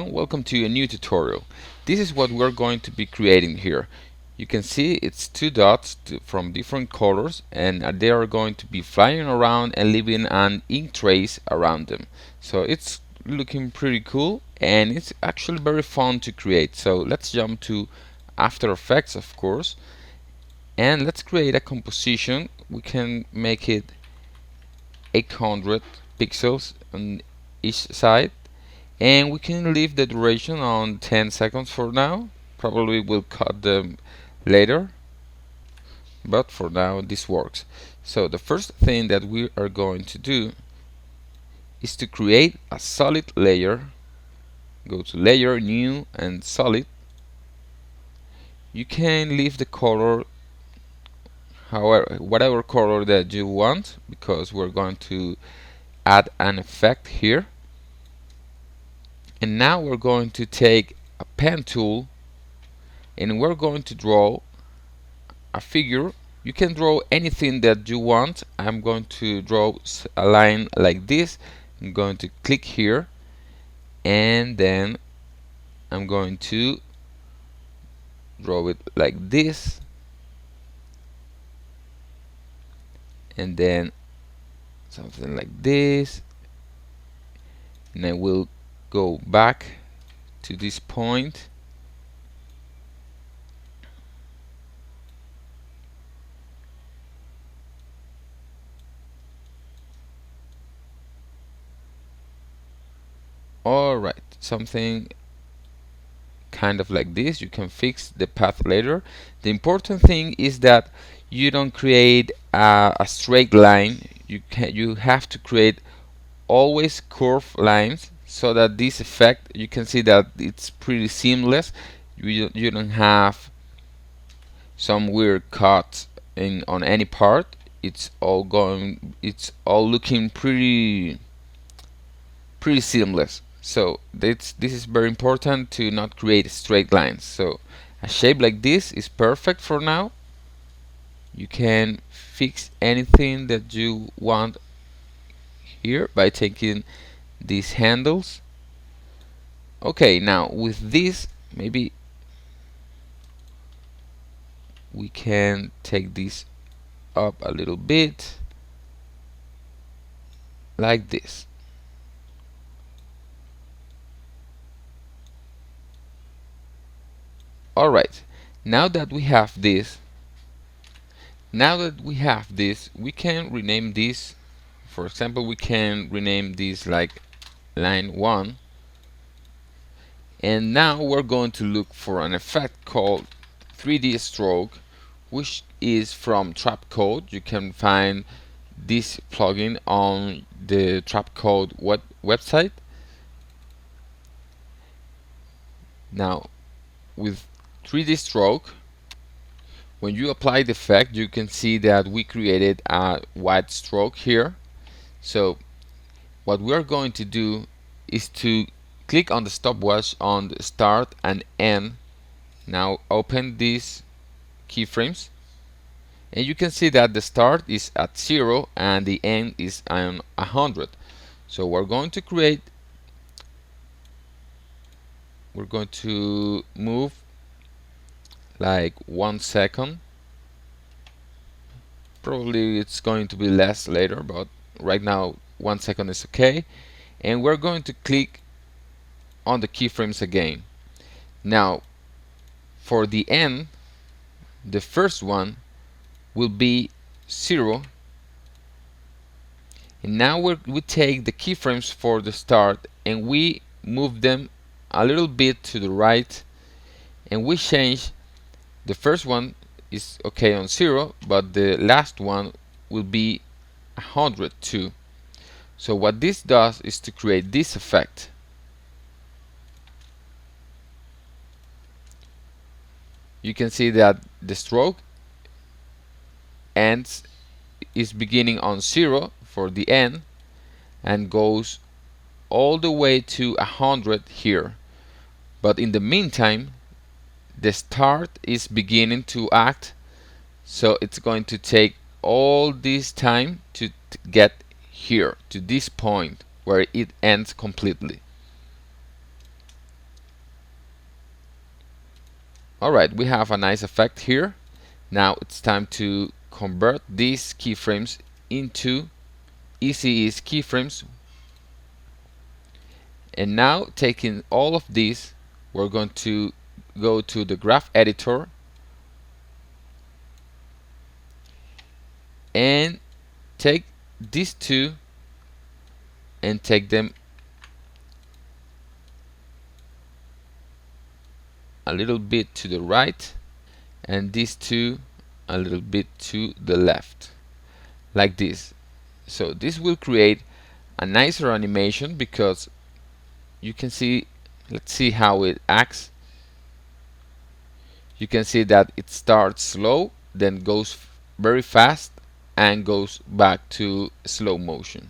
everyone, welcome to a new tutorial. This is what we're going to be creating here. You can see it's two dots from different colors, and they are going to be flying around and leaving an ink trace around them. So it's looking pretty cool, and it's actually very fun to create. So let's jump to After Effects, of course, and let's create a composition. We can make it 800 pixels on each side, and we can leave the duration on 10 seconds for now. Probably we'll cut them later, but for now this works. So the first thing that we are going to do is to create a solid layer. Go to Layer, New, and Solid. You can leave the color whatever color that you want, because we're going to add an effect here. And now we're going to take a pen tool, and we're going to draw a figure. You can draw anything that you want. I'm going to draw a line like this. I'm going to click here, and then I'm going to draw it like this, and then something like this, and I will go back to this point. Alright, something kind of like this. You can fix the path later. The important thing is that you don't create a straight line. You have to create always curved lines, so that this effect, you can see that it's pretty seamless. You don't have some weird cuts on any part. It's all looking pretty seamless. So this is very important, to not create straight lines. So a shape like this is perfect for now. You can fix anything that you want here by taking these handles. Okay, now with this, maybe we can take this up a little bit like this. Alright, now that we have this, we can rename this. For example, we can rename this like line 1. And now we're going to look for an effect called 3D stroke, which is from Trapcode. You can find this plugin on the Trapcode website. Now with 3D stroke, when you apply the effect, you can see that we created a white stroke here. So what we are going to do is to click on the stopwatch on the start and end. Now open these keyframes, and you can see that the start is at 0 and the end is on 100. So we're going to move like 1 second. Probably it's going to be less later, but right now 1 second is okay. And we're going to click on the keyframes again. Now for the end, the first one will be 0, and now we take the keyframes for the start and we move them a little bit to the right, and we change the first one is okay on 0, but the last one will be 100 too. So what this does is to create this effect. You can see that the stroke is beginning on 0 for the end and goes all the way to 100 here. But in the meantime, the start is beginning to act, so it's going to take all this time to get here to this point where it ends completely. Alright, we have a nice effect here. Now it's time to convert these keyframes into easy ease keyframes. And now, taking all of these, we're going to go to the graph editor and take these two and take them a little bit to the right, and these two a little bit to the left, like this. So this will create a nicer animation, because you can see, let's see how it acts. You can see that it starts slow, then goes very fast, and goes back to slow motion.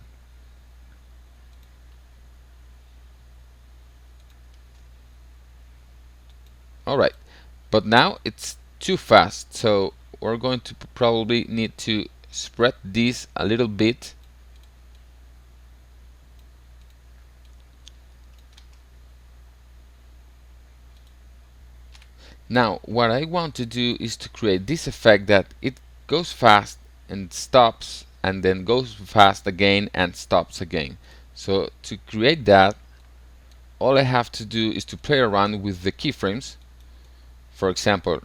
Alright, but now it's too fast, so we're going to probably need to spread this a little bit. Now what I want to do is to create this effect that it goes fast and stops, and then goes fast again and stops again. So to create that, all I have to do is to play around with the keyframes. For example,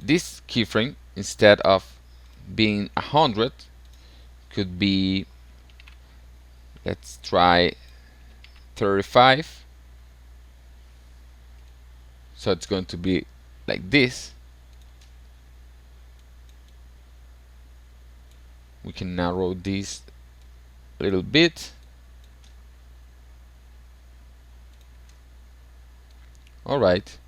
this keyframe, instead of being 100, could be, let's try 35. So it's going to be like this. We can narrow this a little bit. Alright.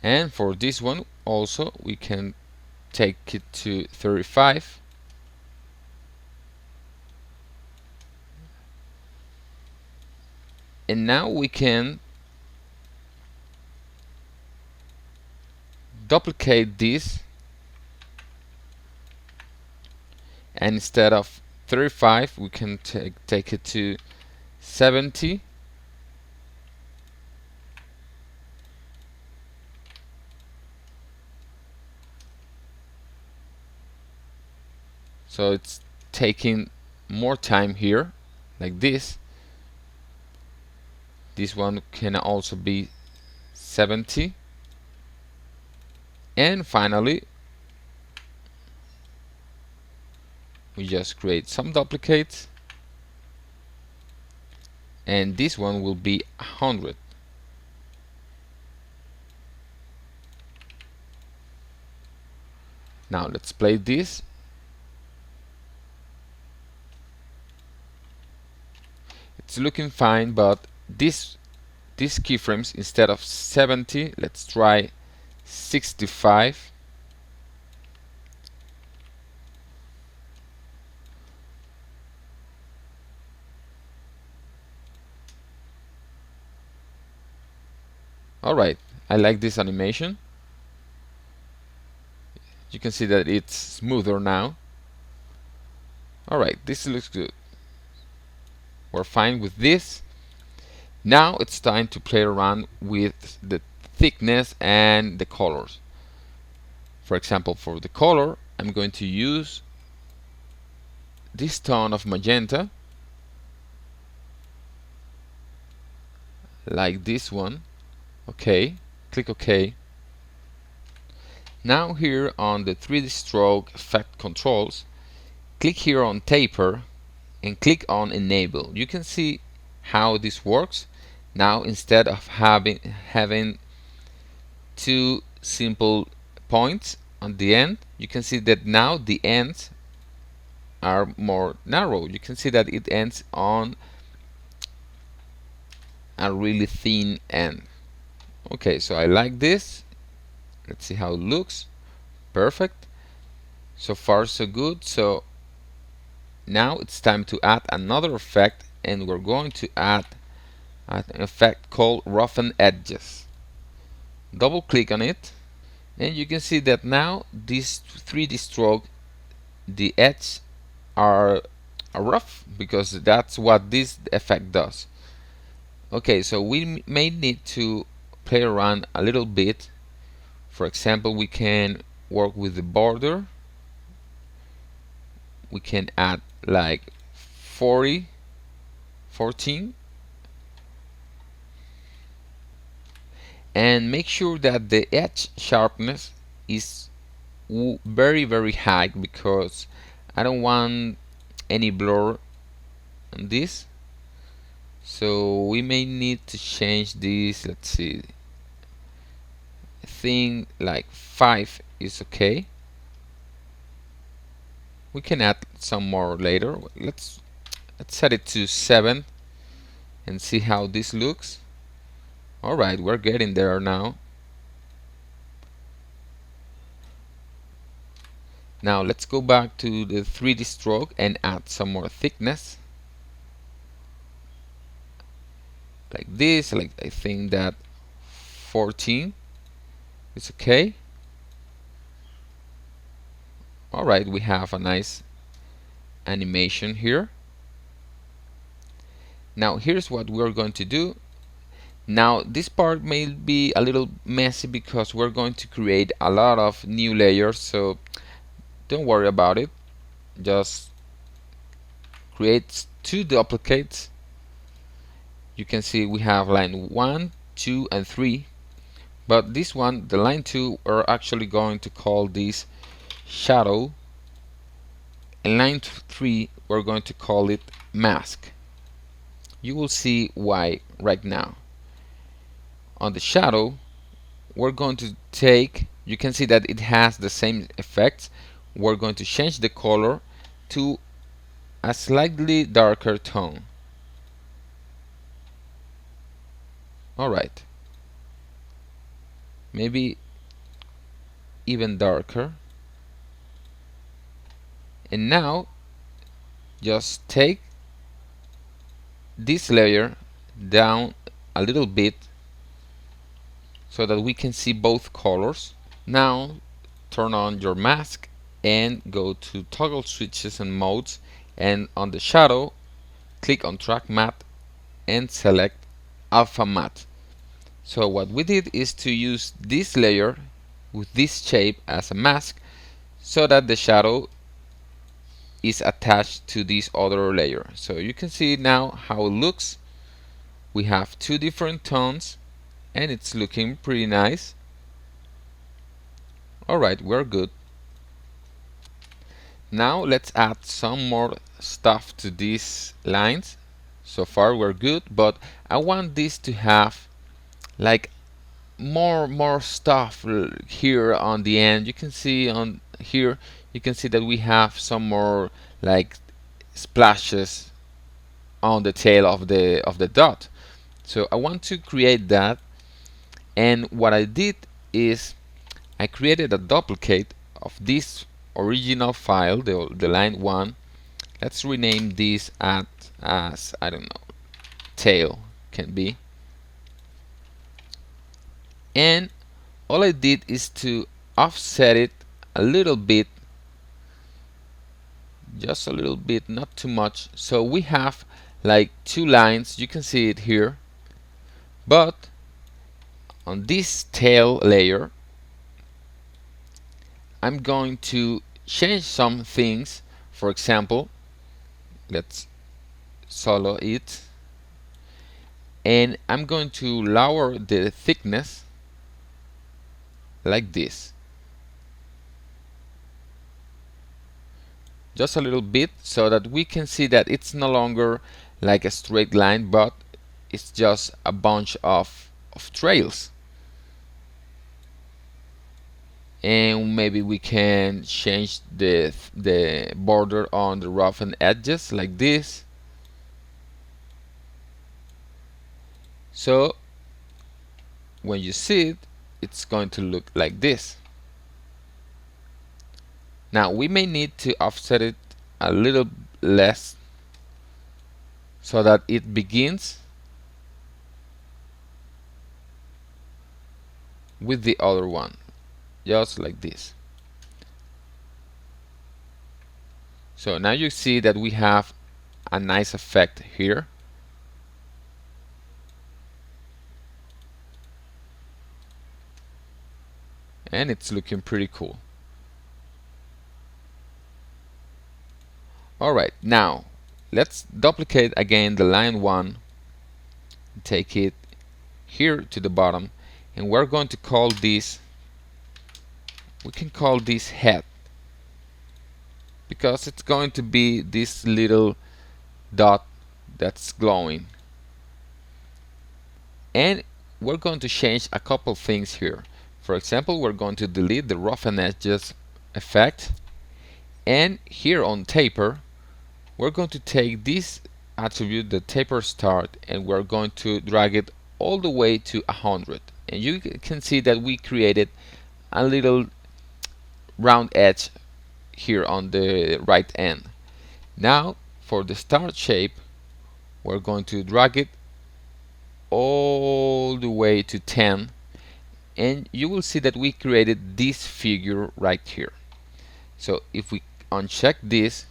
And for this one also, we can take it to 35. And now we can duplicate this, and instead of 35 we can take it to 70. So it's taking more time here, like this. This one can also be 70. And finally, we just create some duplicates, and this one will be 100. Now let's play this. It's looking fine, but these keyframes, instead of 70, let's try 65. Alright, I like this animation. You can see that it's smoother now. Alright, this looks good. We're fine with this. Now it's time to play around with the thickness and the colors. For example, for the color, I'm going to use this tone of magenta, like this one. Okay, click OK. Now here on the 3D stroke effect controls, click here on taper and click on enable. You can see how this works. Now instead of having two simple points on the end, you can see that now the ends are more narrow. You can see that it ends on a really thin end. Okay, so I like this. Let's see how it looks. Perfect. So far so good. So now it's time to add another effect, and we're going to add an effect called roughen edges. Double click on it, and you can see that now this 3D stroke, the edges are rough, because that's what this effect does. Okay, so we may need to play around a little bit. For example, we can work with the border. We can add like 40, 14, and make sure that the edge sharpness is very high, because I don't want any blur on this. So we may need to change this. Let's see, I think like 5 is okay. We can add some more later. Let's set it to 7 and see how this looks. Alright, we're getting there now. Now let's go back to the 3D stroke and add some more thickness. Like this, like I think that 14 is okay. Alright, we have a nice animation here. Now here's what we're going to do. Now this part may be a little messy because we're going to create a lot of new layers, so don't worry about it. Just create 2 duplicates. You can see we have line 1, 2, and 3, but this one, the line 2, we're actually going to call this shadow, and line 3 we're going to call it mask. You will see why right now. On the shadow, we're going to take, you can see that it has the same effects. We're going to change the color to a slightly darker tone. Alright, maybe even darker. And now just take this layer down a little bit so that we can see both colors. Now turn on your mask and go to toggle switches and modes, and on the shadow click on track matte and select alpha matte. So what we did is to use this layer with this shape as a mask, so that the shadow is attached to this other layer. So you can see now how it looks. We have 2 different tones and it's looking pretty nice. Alright, we're good. Now let's add some more stuff to these lines. So far we're good, but I want this to have like more stuff here on the end. You can see on here, you can see that we have some more like splashes on the tail of the dot. So I want to create that, and what I did is I created a duplicate of this original file, the line 1. Let's rename this as I don't know, tail can be. And all I did is to offset it a little bit, just a little bit, not too much. So we have like 2 lines, you can see it here, but on this tail layer I'm going to change some things. For example, let's solo it, and I'm going to lower the thickness like this, just a little bit, so that we can see that it's no longer like a straight line, but it's just a bunch of trails. And maybe we can change the border on the roughened edges like this. So when you see it, it's going to look like this. Now we may need to offset it a little less so that it begins with the other one, just like this. So now you see that we have a nice effect here. and it's looking pretty cool. Alright, now let's duplicate again the line 1, take it here to the bottom, and we're going to call this, we can call this head, because it's going to be this little dot that's glowing. And we're going to change a couple things here. For example, we're going to delete the roughen edges effect, and here on taper we're going to take this attribute, the taper start, and we're going to drag it all the way to 100, and you can see that we created a little round edge here on the right end. Now for the start shape, we're going to drag it all the way to 10, and you will see that we created this figure right here. So if we uncheck this,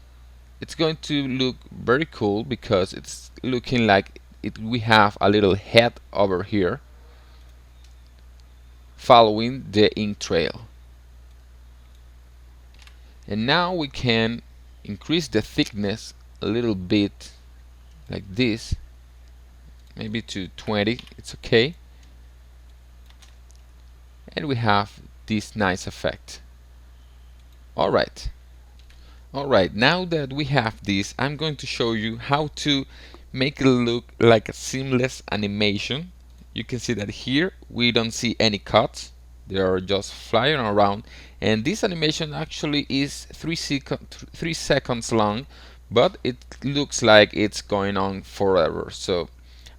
it's going to look very cool, because it's looking like we have a little head over here following the ink trail. And now we can increase the thickness a little bit, like this, maybe to 20, it's okay, and we have this nice effect. Alright, now that we have this, I'm going to show you how to make it look like a seamless animation. You can see that here we don't see any cuts, they are just flying around, and this animation actually is 3 seconds long, but it looks like it's going on forever. So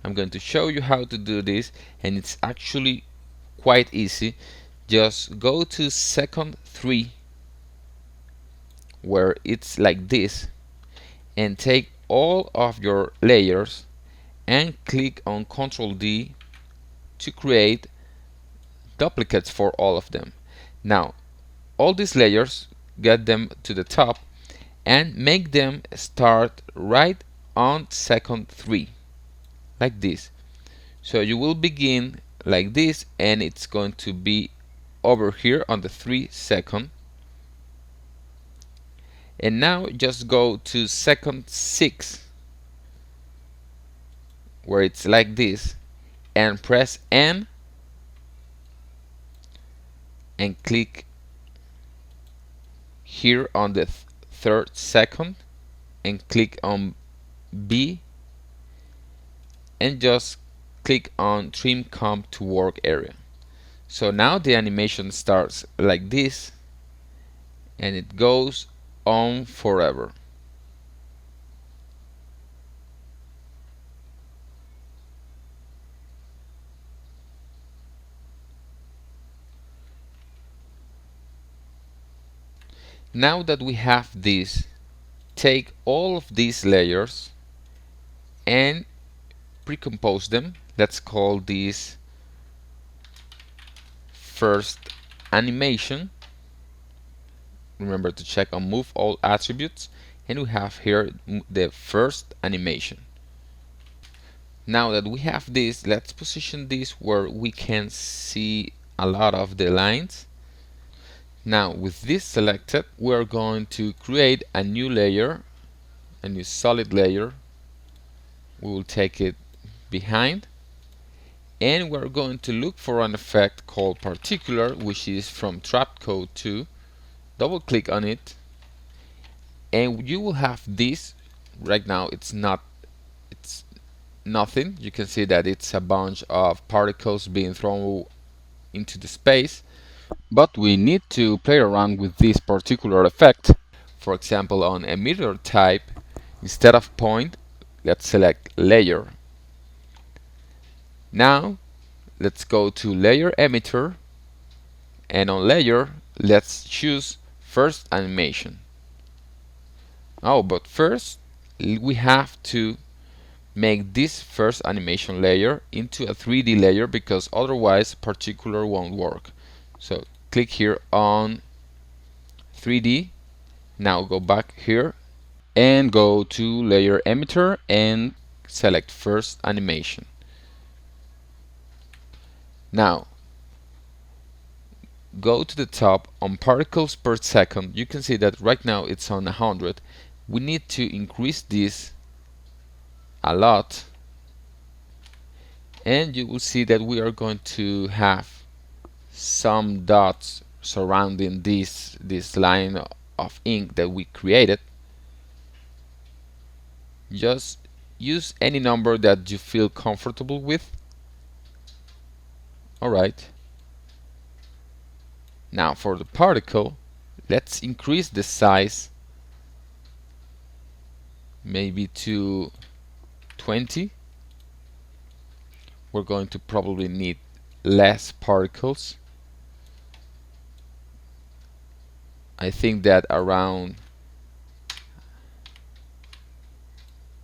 I'm going to show you how to do this, and it's actually quite easy. Just go to second 3 where it's like this, and take all of your layers and click on Ctrl D to create duplicates for all of them. Now all these layers, get them to the top and make them start right on second 3, like this. So you will begin like this, and it's going to be over here on the 3 second. And now just go to second 6 where it's like this, and press N and click here on the 3rd second and click on B, and just click on trim come to work area. So now the animation starts like this, and it goes on forever. Now that we have this, take all of these layers and pre-compose them. Let's call this first animation. Remember to check on move all attributes, and we have here the first animation. Now that we have this, let's position this where we can see a lot of the lines. Now with this selected, we're going to create a new layer, a new solid layer. We will take it behind, and we're going to look for an effect called particular, which is from Trapcode 2. Double click on it, and you will have this. Right now it's nothing. You can see that it's a bunch of particles being thrown into the space, but we need to play around with this particular effect. For example, on emitter type, instead of point, let's select layer. Now let's go to layer emitter, and on layer let's choose first animation. Oh, but first we have to make this first animation layer into a 3D layer, because otherwise particular won't work. So click here on 3D. Now go back here and go to layer emitter and select first animation. Now go to the top on particles per second. You can see that right now it's on 100. We need to increase this a lot, and you will see that we are going to have some dots surrounding this line of ink that we created. Just use any number that you feel comfortable with. Alright. Now for the particle, let's increase the size maybe to 20. We're going to probably need less particles. I think that around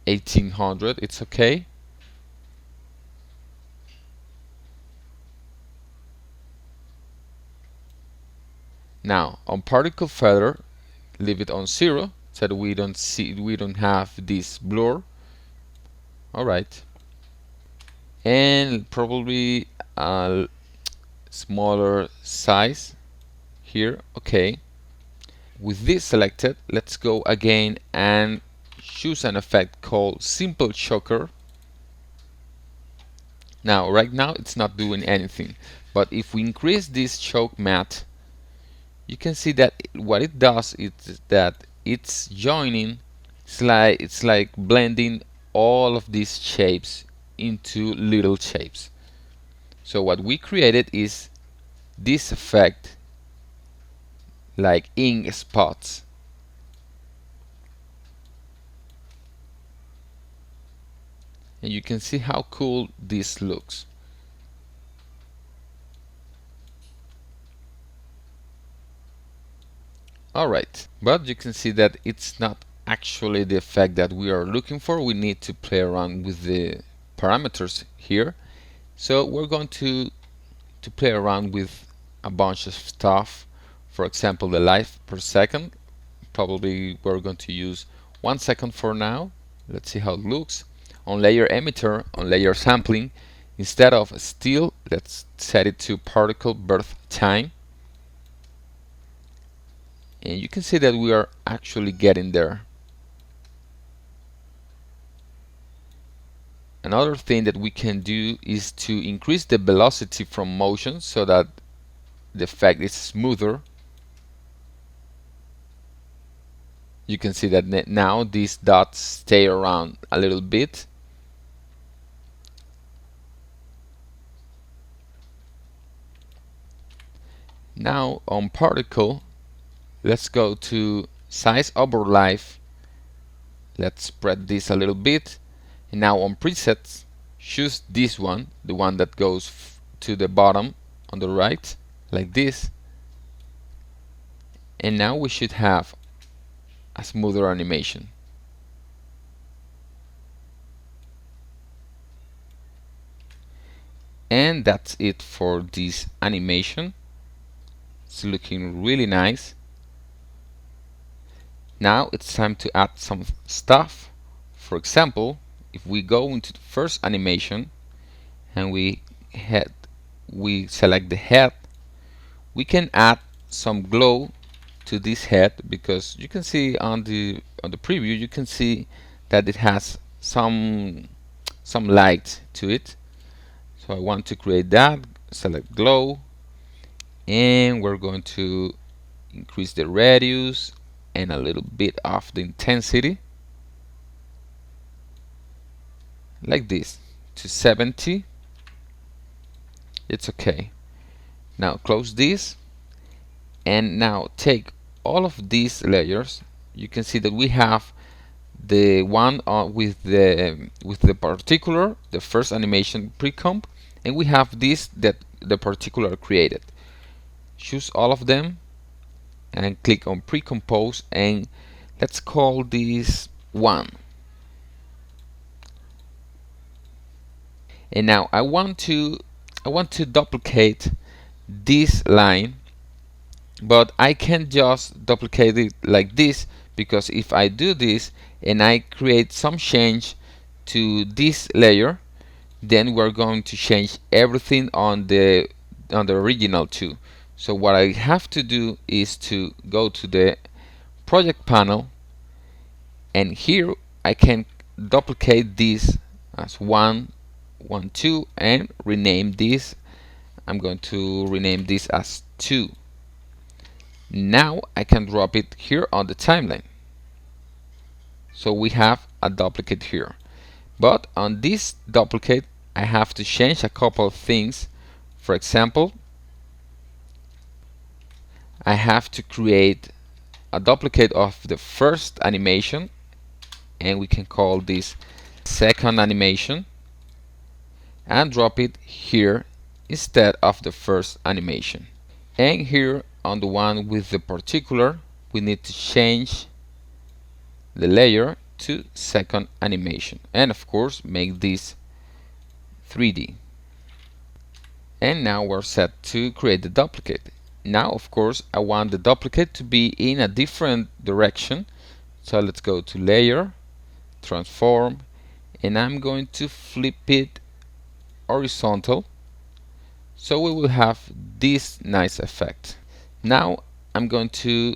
1800 it's okay. Now on particle feather, leave it on 0 so that we don't have this blur. Alright. And probably a smaller size here. Okay. With this selected, let's go again and choose an effect called Simple Choker. Now, right now it's not doing anything, but if we increase this choke matte, you can see that what it does is that it's joining, it's like blending all of these shapes into little shapes. So what we created is this effect, like ink spots. And you can see how cool this looks. Alright, but you can see that it's not actually the effect that we are looking for. We need to play around with the parameters here. So we're going to play around with a bunch of stuff. For example, the life per second. Probably we're going to use 1 second for now. Let's see how it looks. On layer emitter, on layer sampling, instead of still, let's set it to particle birth time. And you can see that we are actually getting there. Another thing that we can do is to increase the velocity from motion so that the effect is smoother. You can see that now these dots stay around a little bit. Now on particle, let's go to size over life. Let's spread this a little bit. And now on presets, choose this one, the one that goes to the bottom on the right, like this. And now we should have a smoother animation. And that's it for this animation. It's looking really nice. Now it's time to add some stuff. For example, if we go into the first animation and we select the head, we can add some glow to this head, because you can see on the preview, you can see that it has some light to it. So I want to create that. Select glow, and we're going to increase the radius and a little bit of the intensity, like this, to 70. It's okay. Now close this, and now take all of these layers. You can see that we have the one with the particular, the first animation pre-comp, and we have this that the particular created. Choose all of them and click on pre-compose, and let's call this 1. And now I want to duplicate this line, but I can just duplicate it like this, because if I do this and I create some change to this layer, then we're going to change everything on the original too. So what I have to do is to go to the project panel, and here I can duplicate this as 1, 1, 2, and rename this. I'm going to rename this as 2. Now I can drop it here on the timeline. So we have a duplicate here. But on this duplicate, I have to change a couple of things. For example, I have to create a duplicate of the first animation, and we can call this second animation, and drop it here instead of the first animation. And here on the one with the particular, we need to change the layer to second animation, and of course make this 3D. And now we're set to create the duplicate. Now of course I want the duplicate to be in a different direction, so let's go to layer, transform, and I'm going to flip it horizontal, so we will have this nice effect. Now I'm going to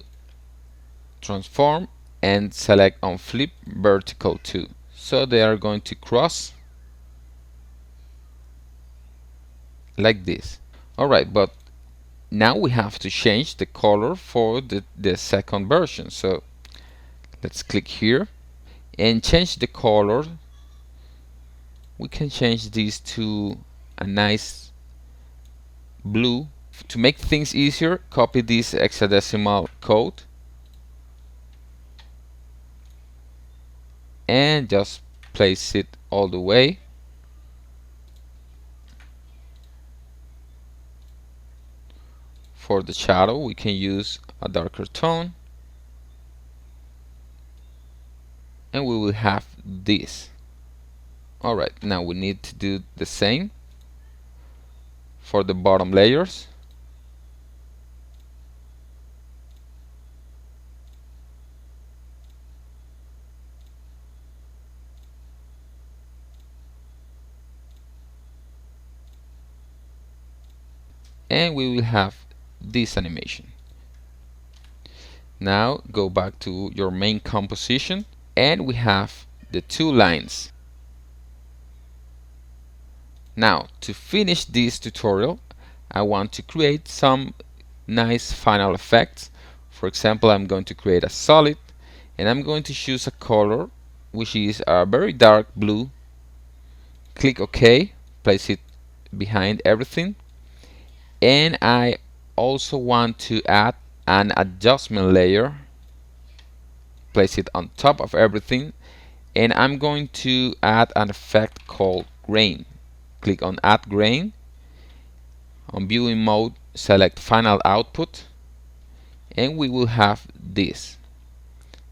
transform and select on flip vertical too, so they are going to cross like this. Alright, but now we have to change the color for the second version, so let's click here and change the color. We can change this to a nice blue. To make things easier, copy this hexadecimal code and just place it all the way. For the shadow, we can use a darker tone, and we will have this. Alright, now we need to do the same for the bottom layers. And we will have this animation. Now go back to your main composition, and we have the two lines. Now to finish this tutorial, I want to create some nice final effects. For example, I'm going to create a solid, and I'm going to choose a color which is a very dark blue. Click OK, place it behind everything, and I also want to add an adjustment layer, place it on top of everything, and I'm going to add an effect called grain. Click on add grain. On viewing mode, select final output, and we will have this.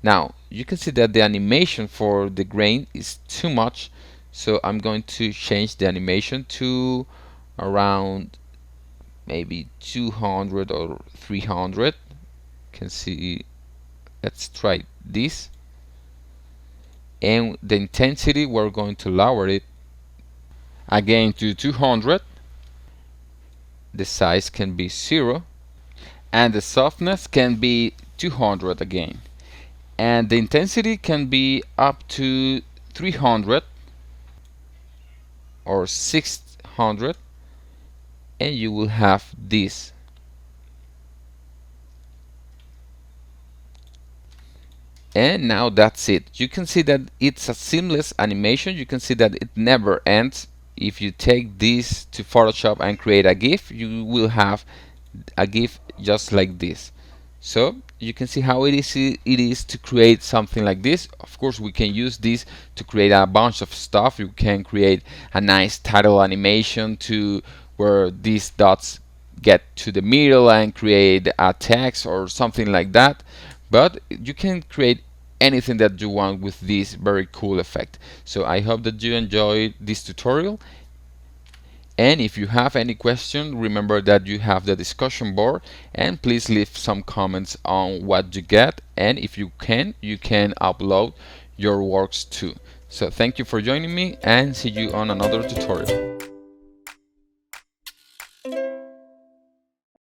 Now you can see that the animation for the grain is too much, so I'm going to change the animation to around maybe 200 or 300. You can see, let's try this, and the intensity we're going to lower it again to 200. The size can be 0, and the softness can be 200 again, and the intensity can be up to 300 or 600, and you will have this. And now that's it. You can see that it's a seamless animation. You can see that it never ends. If you take this to Photoshop and create a GIF, you will have a GIF just like this. So you can see how it is to create something like this. Of course, we can use this to create a bunch of stuff. You can create a nice title animation to where these dots get to the middle and create a text or something like that. But you can create anything that you want with this very cool effect. So I hope that you enjoyed this tutorial, and if you have any question, remember that you have the discussion board, and please leave some comments on what you get, and if you can upload your works too. So thank you for joining me, and see you on another tutorial.